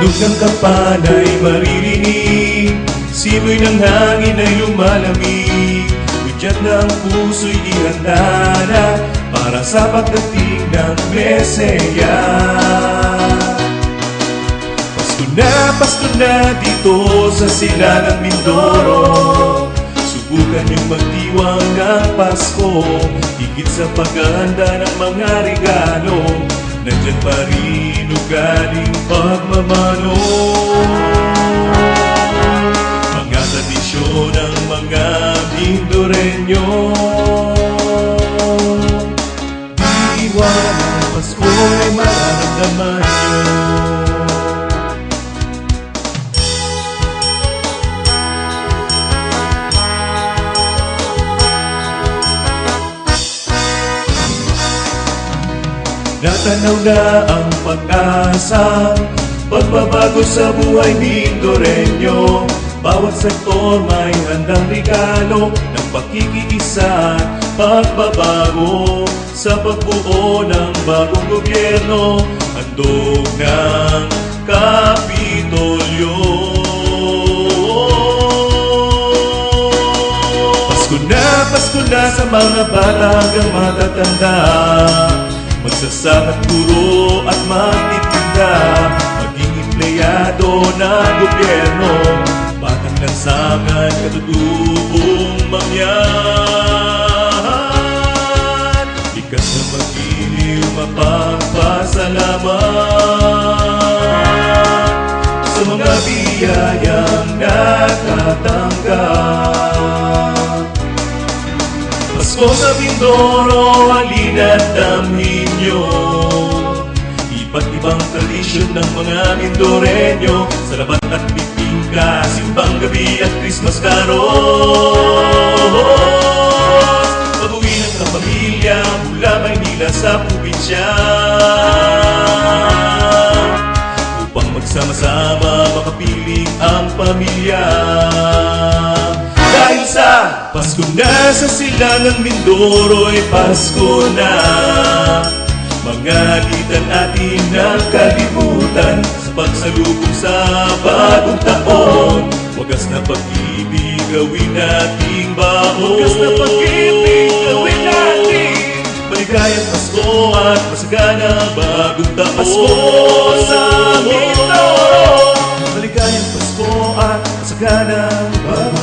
Tunog ng kampana'y maririnig, simoy ng hangin ay lumalamig. Hudyat ng puso'y ihanda na para sa pagdating ng Meseya. Pasko na dito sa Silangang Mindoro. Subukan niyong magdiwang ng Pasko, higit sa paghahanda ng mga regalo. Nandyan pa rin ugaling pagmamano, mga tradisyon ng mga Mindoreño. Diwa ng Pasko ay mararamdaman niyo. Natanaw na ang pag-asa, pagbabago sa buhay Mindoreño. Bawat sektor may handang regalo ng pakikiisa at pagbabago sa pagbuo ng bagong gobyerno. Handog ng Kapitolyo. Pasko na sa mga bata hanggang matatanda. Magsasaka, guro at magtitinda, maging empleyado ng gobyerno. Batang lansangan, katutubong mangyan. Likas na mag-iliw, mapagpasalamat sa mga biyayang natatanggap. Pasko sa Mindoro, halina't damhin nyo iba't ibang tradisyon ng mga Mindoreño. Sa labat at bibingka, simbang gabi at Christmas carols. Pag-uwi ng kapamilya mula Maynila sa probinsya, upang magsama-sama makapiling ang pamilya. Dahil sa Pasko na sa Silangang Mindoro ay Pasko na. Mga alitan atin ng kalimutan sa pagsalubong sa bagong taon. Wagas na pag-ibig gawin nating baon. Wagas na pag-ibig gawin natin. Maligayang Pasko at masaganang bagong taon. Pasko sa Mindoro. Maligayang Pasko at masaganang bagong taon.